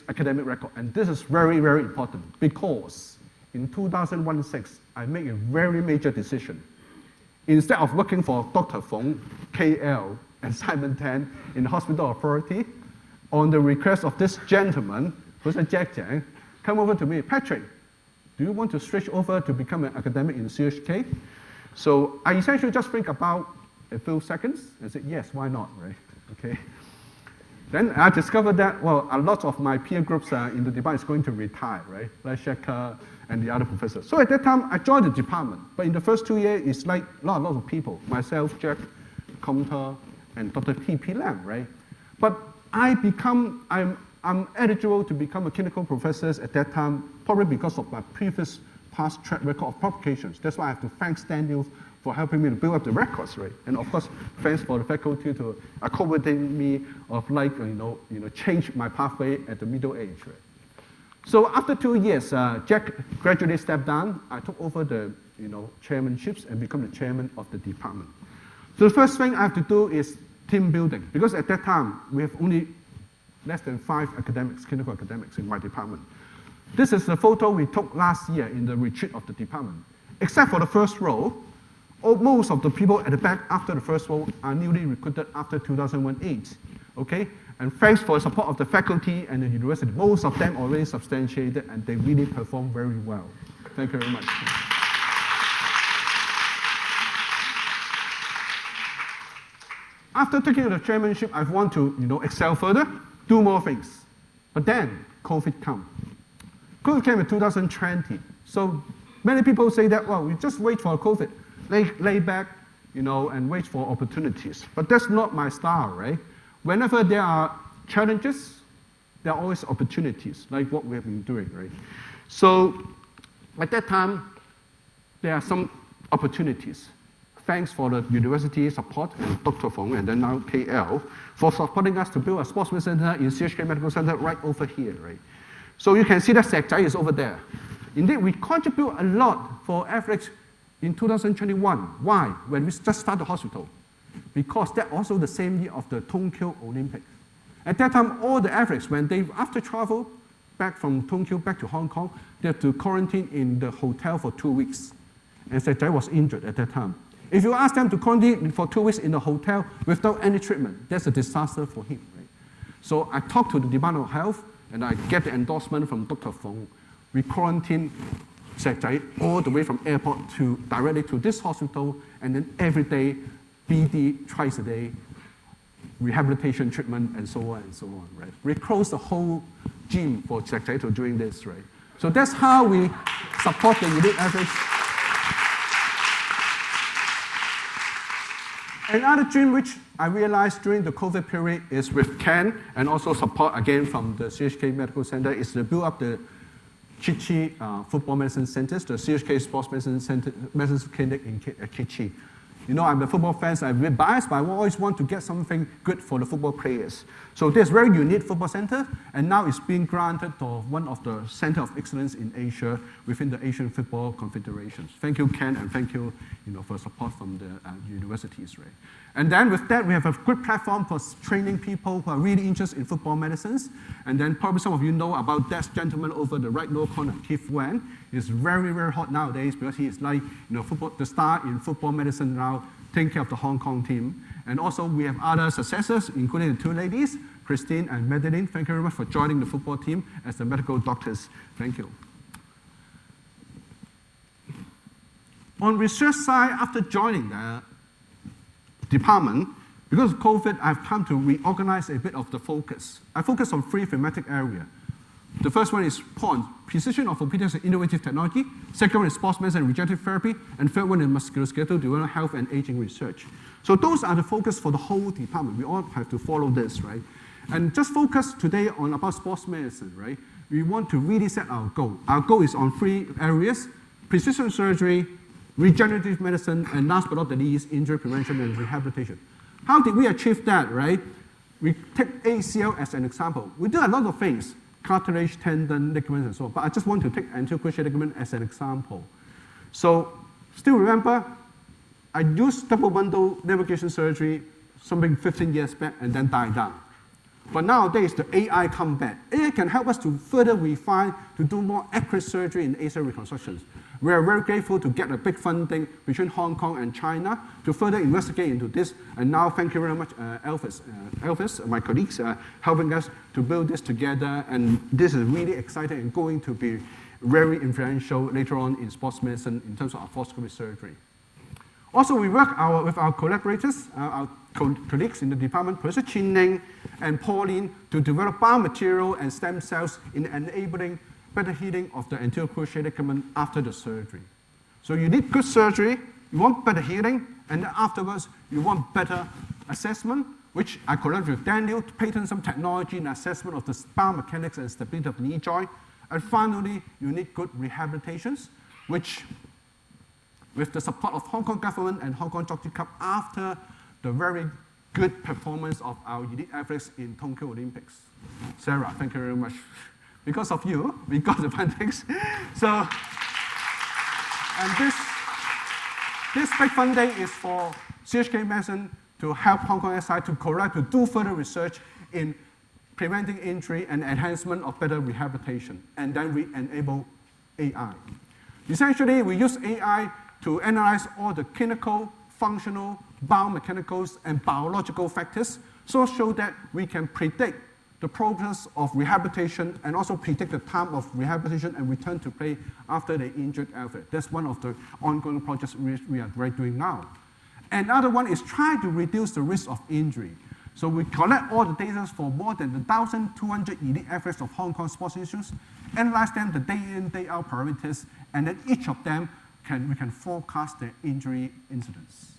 academic record. And this is very, very important because in 2016, I made a very major decision. Instead of looking for Dr. Fong, KL, and Simon Tan in the hospital authority, on the request of this gentleman, Professor Jack Jiang, come over to me, Patrick, do you want to switch over to become an academic in CUHK? So I essentially just think about a few seconds and said, yes, why not, right? Okay. Then I discovered that, well, a lot of my peer groups in the department is going to retire, right? Like CUHK and the other professors. So at that time, I joined the department. But in the first 2 years, it's like a lot of people, myself, Jack, Comter, and Dr. T.P. Lam, right? But I'm eligible to become a clinical professor at that time, probably because of my previous past track record of publications. That's why I have to thank Daniel for helping me to build up the records, right? And of course, thanks for the faculty to accommodate me of like, change my pathway at the middle age, right? So after 2 years, Jack gradually stepped down. I took over the, chairmanships and become the chairman of the department. So the first thing I have to do is team building, because at that time, we have only less than 5 academics, clinical academics in my department. This is the photo we took last year in the retreat of the department. Except for the first row, most of the people at the back after the first row are newly recruited after 2008, okay? And thanks for the support of the faculty and the university, most of them already substantiated and they really performed very well. Thank you very much. After taking the chairmanship, I want to excel further, do more things. But then COVID came. COVID came in 2020. So many people say that, well, we just wait for COVID, lay back, and wait for opportunities. But that's not my style, right? Whenever there are challenges, there are always opportunities, like what we have been doing, right? So at that time, there are some opportunities. Thanks for the university support and Dr. Fong and then now KL for supporting us to build a sports medicine center in CUHK Medical Center right over here, right? So you can see that CUHK is over there. Indeed, we contribute a lot for athletics in 2021. Why? When we just started the hospital. Because that's also the same year of the Tokyo Olympics. At that time, all the athletes, when they, after travel back from Tokyo back to Hong Kong, they have to quarantine in the hotel for 2 weeks. And CUHK was injured at that time. If you ask them to quarantine for 2 weeks in the hotel without any treatment, that's a disaster for him, right? So I talked to the Department of Health, and I get the endorsement from Dr. Fong. We quarantine CUHK all the way from airport to directly to this hospital, and then every day, BD twice a day, rehabilitation treatment, and so on and so on, right? We closed the whole gym for CUHK to doing this, right? So that's how we support the elite athletes. Another dream which I realized during the COVID period is with Ken and also support again from the CUHK Medical Center is to build up the CUHK football medicine centers, the CUHK Sports Medicine Center, Medicine Clinic in CUHK. I'm a football fan, so I'm a bit biased, but I always want to get something good for the football players. So this very unique football center, and now it's being granted to one of the center of excellence in Asia within the Asian Football Confederations. Thank you, Ken, and thank you, for support from the universities, right? And then with that, we have a good platform for training people who are really interested in football medicines. And then probably some of you know about that gentleman over the right lower corner, Keith Wen. He's very, very hot nowadays because he is like, the star in football medicine now, taking care of the Hong Kong team. And also we have other successors, including the 2 ladies, Christine and Madeline. Thank you very much for joining the football team as the medical doctors. Thank you. On research side, after joining the department, because of COVID, I've come to reorganize a bit of the focus. I focus on 3 thematic areas. The first one is PON, precision orthopedics and innovative technology. Second one is sports medicine and regenerative therapy. And third one is musculoskeletal development, health, and aging research. So those are the focus for the whole department. We all have to follow this, right? And just focus today on about sports medicine, right? We want to really set our goal. Our goal is on 3 areas: precision surgery, regenerative medicine, and last but not the least, injury prevention and rehabilitation. How did we achieve that, right? We take ACL as an example. We do a lot of things, cartilage, tendon, ligaments, and so on, but I just want to take anterior cruciate ligament as an example. So, still remember, I used double bundle navigation surgery something 15 years back and then died down. But nowadays, the AI come back. AI can help us to further refine, to do more accurate surgery in ACL reconstructions. We are very grateful to get a big funding between Hong Kong and China to further investigate into this. And now, thank you very much, Elvis, my colleagues, helping us to build this together. And this is really exciting and going to be very influential later on in sports medicine in terms of arthroscopy surgery. Also, we work with our collaborators, our colleagues in the department, Professor Chin Ning and Pauline, to develop biomaterial and stem cells in enabling better healing of the anterior cruciate ligament after the surgery. So you need good surgery, you want better healing, and then afterwards you want better assessment, which I collaborated with Daniel to patent some technology and assessment of the biomechanics and stability of the knee joint. And finally, you need good rehabilitations, which, with the support of Hong Kong government and Hong Kong Jockey Club, after the very good performance of our elite athletes in Tokyo Olympics. Sarah, thank you very much. Because of you, we got the fundings. So, and this big funding is for CUHK Medicine to help Hong Kong SI to collect, to do further research in preventing injury and enhancement of better rehabilitation. And then we enable AI. Essentially, we use AI to analyze all the clinical, functional, biomechanicals, and biological factors, so show that we can predict the progress of rehabilitation and also predict the time of rehabilitation and return to play after the injured athlete. That's one of the ongoing projects we are doing now. Another one is try to reduce the risk of injury. So we collect all the data for more than 1,200 elite athletes of Hong Kong sports institutions, analyze them the day in, day out parameters, and then each of them we can forecast their injury incidence.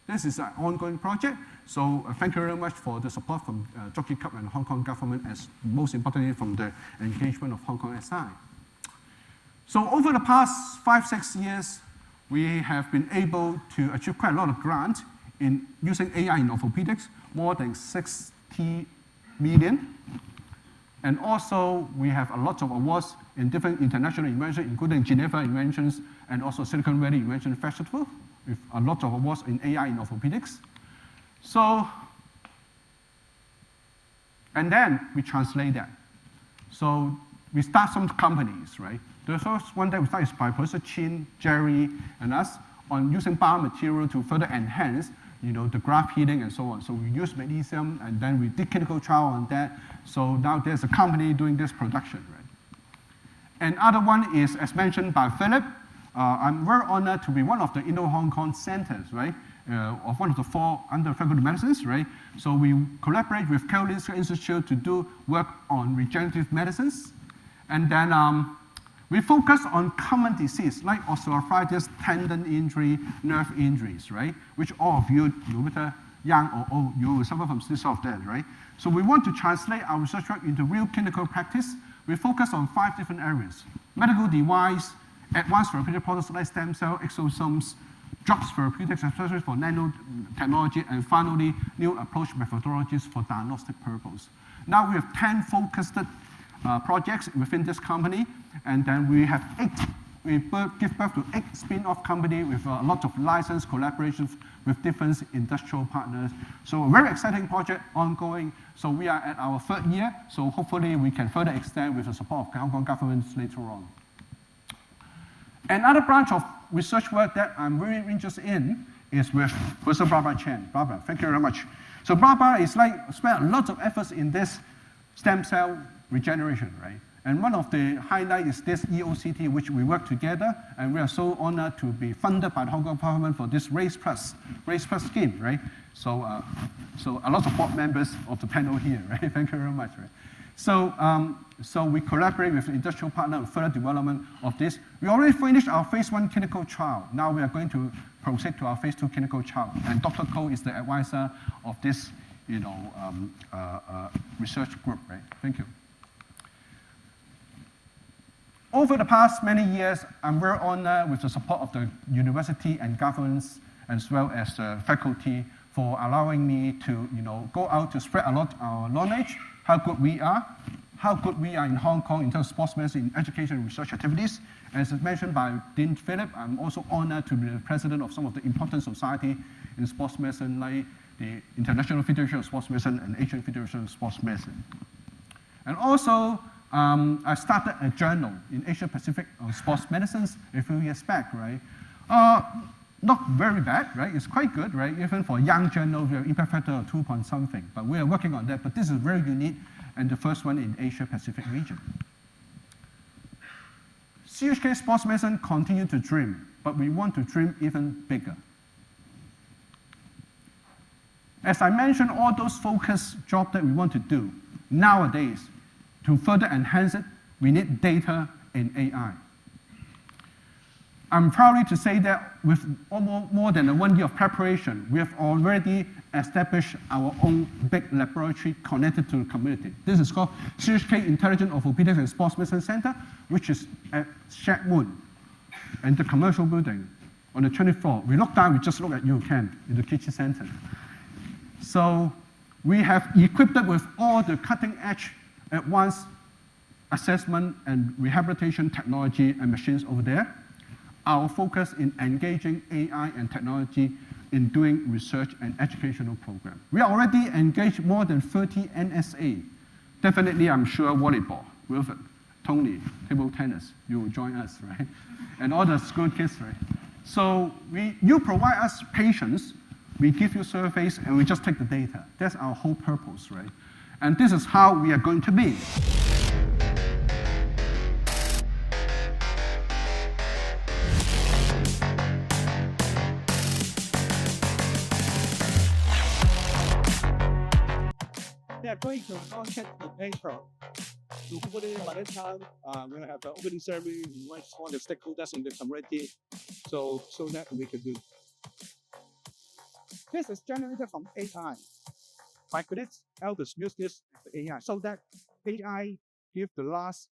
This is an ongoing project, so thank you very much for the support from Jockey Club and Hong Kong government, as most importantly from the engagement of Hong Kong SI. So over the past 5-6 years, we have been able to achieve quite a lot of grants in using AI in orthopedics, more than 60 million. And also, we have a lot of awards in different international inventions, including Geneva Inventions and also Silicon Valley Invention Festival, with a lot of awards in AI in orthopedics. So, and then we translate that. So we start some companies, right? The first one that we start is by Professor Chin, Jerry, and us on using biomaterial to further enhance the graft healing and so on. So we use magnesium, and then we did clinical trial on that. So now there's a company doing this production, right? And other one is, as mentioned by Philip, I'm very honored to be one of the Indo-Hong Kong centers, right? Of one of the 4 under Faculty of Medicine, right? So we collaborate with Karolinska Institute to do work on regenerative medicines. And then we focus on common disease like osteoarthritis, tendon injury, nerve injuries, right? Which all of you, no matter young or old, you will suffer from this of that, right? So we want to translate our research work into real clinical practice. We focus on 5 different areas: medical device, advanced therapeutic products like stem cell, exosomes, drugs therapeutics, especially for nanotechnology, and finally, new approach methodologies for diagnostic purposes. Now we have 10 focused projects within this company, and then we have 8. We give birth to 8 spin-off companies with a lot of license collaborations with different industrial partners. So a very exciting project ongoing. So we are at our 3rd year, so hopefully we can further extend with the support of Hong Kong government later on. Another branch of research work that I'm very interested in is with Professor Barbara Chen. Barbara, thank you very much. So Barbara is spent a lot of efforts in this stem cell regeneration, right? And one of the highlights is this EOCT, which we work together, and we are so honored to be funded by the Hong Kong government for this Race Plus scheme, right? So, so a lot of board members of the panel here, right? Thank you very much, right? So, so we collaborate with the industrial partner with further development of this. We already finished our phase 1 clinical trial. Now we are going to proceed to our phase 2 clinical trial, and Dr. Koh is the advisor of this, research group, right? Thank you. Over the past many years, I'm very honored with the support of the university and governments, as well as the faculty, for allowing me to go out to spread a lot of our knowledge, how good we are in Hong Kong in terms of sports medicine, education, and research activities. As mentioned by Dean Philip, I'm also honored to be the president of some of the important society in sports medicine, like the International Federation of Sports Medicine and Asian Federation of Sports Medicine. And also, I started a journal in Asia Pacific on sports medicines a few years back, right? Not very bad, right? It's quite good, right? Even for a young journal, we have impact factor of 2 point something, but we are working on that. But this is very unique and the first one in Asia Pacific region. CUHK Sports Medicine continue to dream, but we want to dream even bigger. As I mentioned, all those focus jobs that we want to do, nowadays, to further enhance it, we need data and AI. I'm proud to say that with almost more than 1 year of preparation, we have already established our own big laboratory connected to the community. This is called CUHK Intelligent Orthopaedics and Sports Medicine Center, which is at Shed Moon and the commercial building on the 20th floor. We look down, we just look at UCAN in the kitchen center. So we have equipped it with all the cutting-edge advanced assessment and rehabilitation technology and machines over there. Our focus in engaging AI and technology in doing research and educational program. We are already engaged more than 30 NSA. Definitely, I'm sure volleyball, Wilfred, Tony, table tennis, you will join us, right? And all the school kids, right? So you provide us patients, we give you surveys, and we just take the data. That's our whole purpose, right? And this is how we are going to be. They are going to launch it in April. To put it in by this time, we're going to have the opening ceremony, invite all the stakeholders in the community, so that we can do. This is generated from AI. My colleagues, elders, use this as the AI, so that AI give the last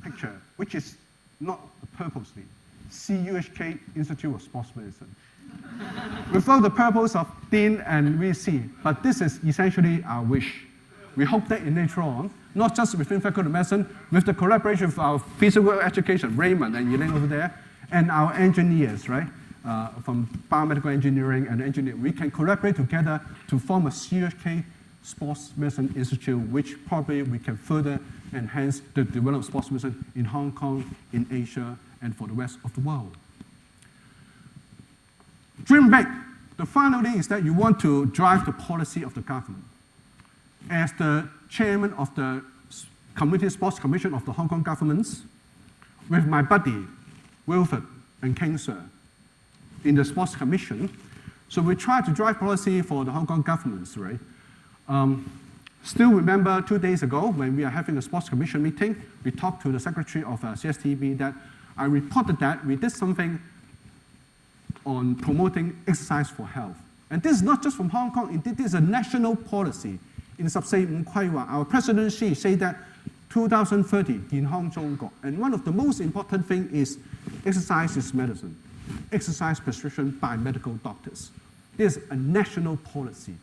picture, which is not purposely, CUHK Institute of Sports Medicine. Without the purpose of Dean and VC, but this is essentially our wish. We hope that in later on, not just within Faculty of Medicine, with the collaboration of our physical education, Raymond and Elaine over there, and our engineers, right, from biomedical engineering and engineering, we can collaborate together to form a CUHK Sports Medicine Institute, which probably we can further enhance the development of sports medicine in Hong Kong, in Asia, and for the rest of the world. Dream big. The final thing is that you want to drive the policy of the government. As the chairman of the Community Sports Commission of the Hong Kong governments, with my buddy, Wilfred and King Sir, in the Sports Commission, so we try to drive policy for the Hong Kong governments, right? Still remember 2 days ago when we are having a Sports Commission meeting, we talked to the Secretary of CSTB that I reported that we did something on promoting exercise for health. And this is not just from Hong Kong, indeed this is a national policy. In Subsay Kwaiwa, our President Xi said that 2030, in Hong Kong, and one of the most important things is exercise is medicine. Exercise prescription by medical doctors. This is a national policy.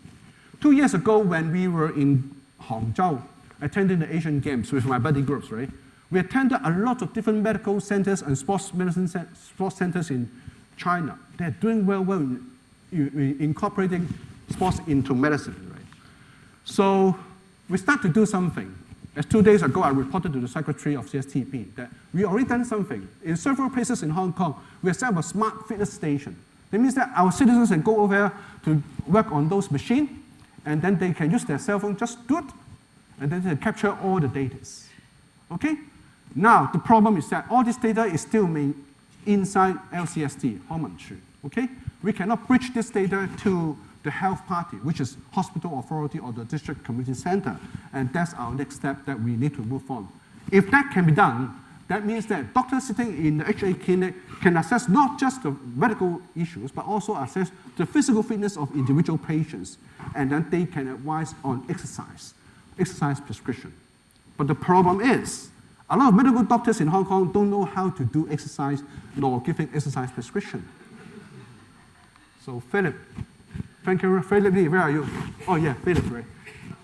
2 years ago, when we were in Hangzhou, attending the Asian Games with my buddy groups, right? We attended a lot of different medical centers and sports medicine sports centers in China. They're doing well in incorporating sports into medicine, right? So we start to do something. As 2 days ago, I reported to the Secretary of CSTB that we already done something. In several places in Hong Kong, we have set up a smart fitness station. That means that our citizens can go over to work on those machines, and then they can use their cell phone, just do it, and then they capture all the data. Okay? Now, the problem is that all this data is still made inside LCST, okay? We cannot bridge this data to the health party, which is hospital authority or the district community center. And that's our next step that we need to move on. If that can be done, that means that doctors sitting in the HA clinic can assess not just the medical issues, but also assess the physical fitness of individual patients. And then they can advise on exercise prescription. But the problem is, a lot of medical doctors in Hong Kong don't know how to do exercise nor giving exercise prescription. So Philip, thank you, Philip Lee, where are you? Oh yeah, Philip, right.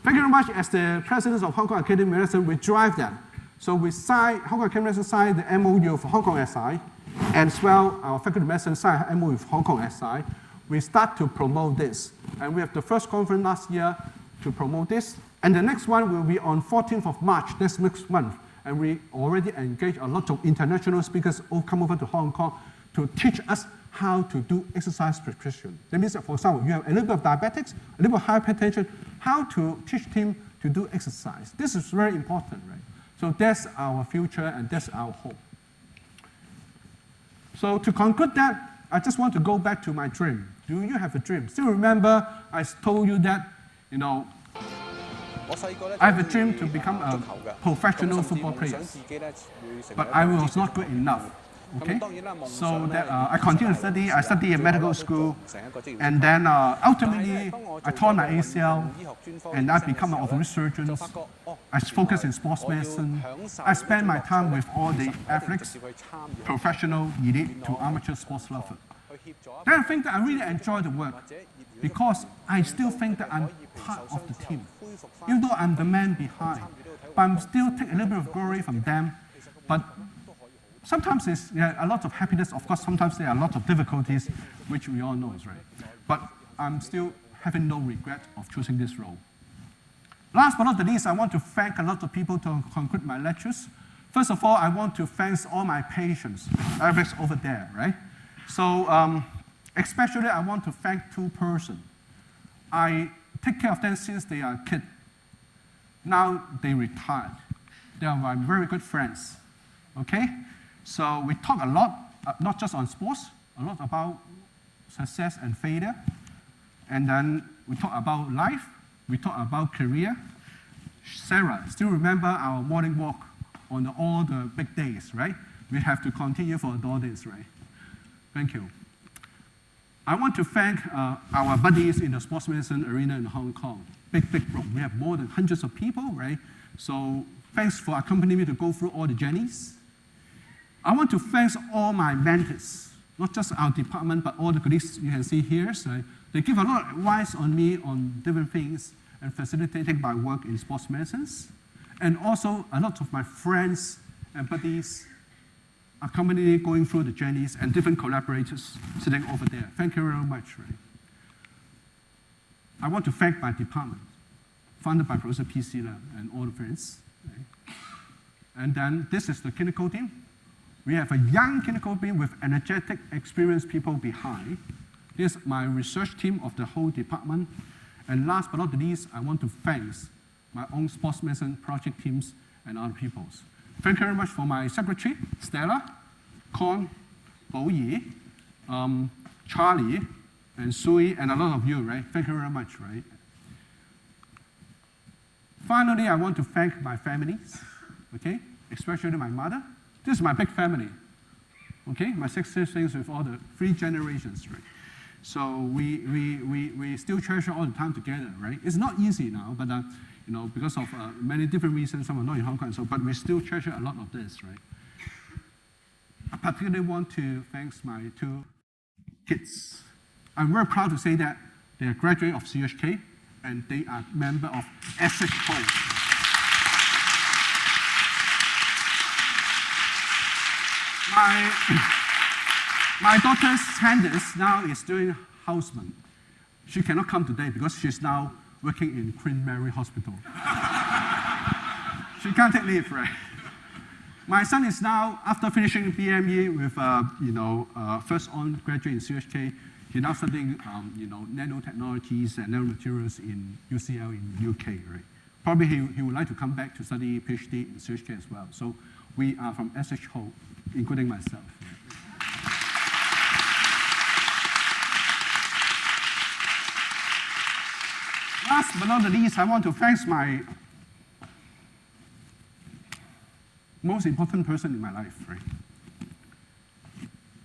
Thank you very much. As the president of Hong Kong Academy of Medicine, we drive that. So we Hong Kong Academy of Medicine signed the MOU for Hong Kong SI, and as well, our Faculty of Medicine signed an MOU with Hong Kong SI. We start to promote this. And we have the first conference last year to promote this. And the next one will be on 14th of March, next month. And we already engaged a lot of international speakers who come over to Hong Kong to teach us how to do exercise prescription. That means that, for example, you have a little bit of diabetics, a little bit of hypertension, how to teach them to do exercise. This is very important, right? So that's our future and that's our hope. So to conclude that, I just want to go back to my dream. Do you have a dream? Still remember I told you that, you know, I have a dream to become a professional football player, but I was not good enough. Okay, so that I continued to study. I studied at medical school, and then ultimately I tore my ACL, and I became an orthopedic surgeon. I focus in sports medicine. I spend my time with all the athletes, professional, elite to amateur sports lovers. Then I think that I really enjoy the work because I still think that I'm part of the team, even though I'm the man behind. But I'm still take a little bit of glory from them. But sometimes there's a lot of happiness. Of course, sometimes there are a lot of difficulties, which we all know, right? But I'm still having no regret of choosing this role. Last but not the least, I want to thank a lot of people to conclude my lectures. First of all, I want to thank all my patients, Eric's over there, right? So especially I want to thank two persons. I take care of them since they are kids. Now they retired. They are my very good friends, okay? So we talk a lot, not just on sports, a lot about success and failure. And then we talk about life, we talk about career. Sarah, still remember our morning walk on all the big days, right? We have to continue for all days, right? Thank you. I want to thank our buddies in the sports medicine arena in Hong Kong. Big group. We have more than hundreds of people, right? So thanks for accompanying me to go through all the journeys. I want to thank all my mentors, not just our department, but all the colleagues you can see here. So they give a lot of advice on me on different things and facilitating my work in sports medicine. And also a lot of my friends and buddies accompanying me going through the journeys and different collaborators sitting over there. Thank you very much, right? I want to thank my department, funded by Professor P.C. and all the friends. Right? And then this is the clinical team. We have a young clinical team with energetic, experienced people behind. This is my research team of the whole department. And last but not the least, I want to thank my own sports medicine project teams and other people. Thank you very much for my secretary, Stella, Con, Bo Yi, Charlie, and Sui, and a lot of you, right? Thank you very much, right? Finally, I want to thank my families, okay? Especially my mother. This is my big family, okay? My 6 siblings with all the 3 generations, right? So we still treasure all the time together, right? It's not easy now, but you know, because of many different reasons, some are not in Hong Kong, so, but we still treasure a lot of this, right? I particularly want to thank my 2 kids. I'm very proud to say that they are graduate of CUHK and they are member of SHO. My daughter Candice now is doing houseman. She cannot come today because she's now working in Queen Mary Hospital. She can't take leave, right? My son is now, after finishing BME with, first on graduate in CUHK, he's now studying, nanotechnologies and nanomaterials in UCL in UK, right? Probably he would like to come back to study PhD in CUHK as well. So we are from SHO, including myself. Last but not the least, I want to thank my most important person in my life, right?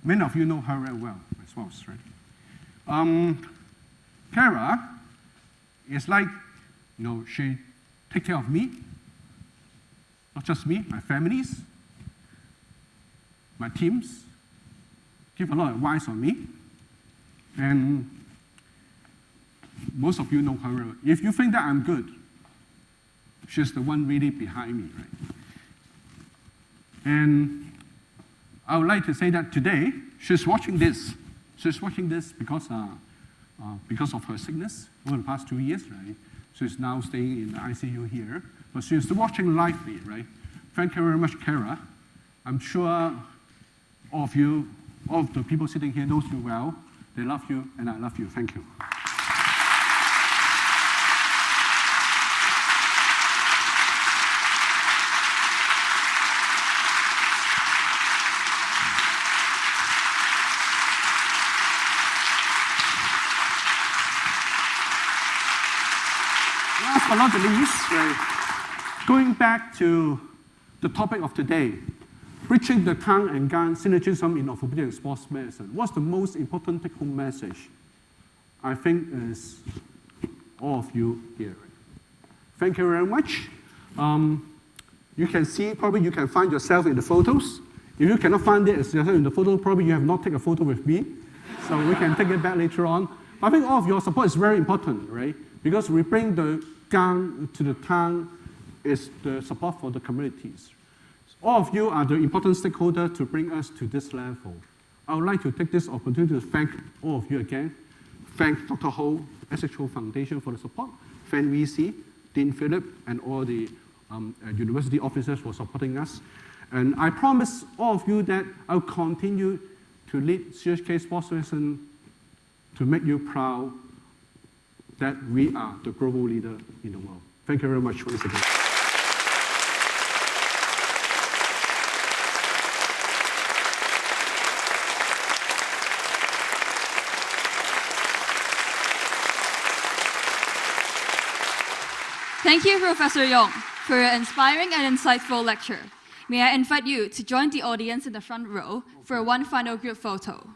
Many of you know her very well, my spouse, right? Kara is like, she takes care of me, not just me, my families, my teams, give a lot of advice on me, and most of you know her. If you think that I'm good, she's the one really behind me, right? And I would like to say that today, she's watching this. She's watching this because of her sickness over the past 2 years, right? She's now staying in the ICU here, but she's watching lively, right? Thank you very much, Kara. I'm sure all of you, all of the people sitting here knows you well. They love you, and I love you. Thank you. but not the least, going back to the topic of today, bridging the tongue and gown synergism in orthopedic and sports medicine. What's the most important take-home message? I think is all of you here. Thank you very much. You can see, probably you can find yourself in the photos. If you cannot find it yourself in the photo, probably you have not taken a photo with me. So we can take it back later on. But I think all of your support is very important, right? Because we bring the gown to the tongue is the support for the communities. All of you are the important stakeholders to bring us to this level. I would like to take this opportunity to thank all of you again. Thank Dr. Ho, SHO Foundation for the support. Thank VC, Dean Philip, and all the university officers for supporting us. And I promise all of you that I'll continue to lead CUHK Sports Medicine to make you proud that we are the global leader in the world. Thank you very much once again. Thank you, Professor Yong, for your inspiring and insightful lecture. May I invite you to join the audience in the front row for one final group photo.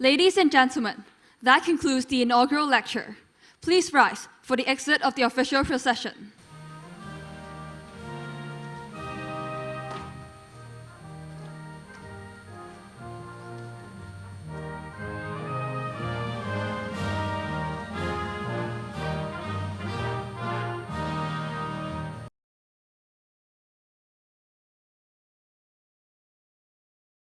Ladies and gentlemen, that concludes the inaugural lecture. Please rise for the exit of the official procession.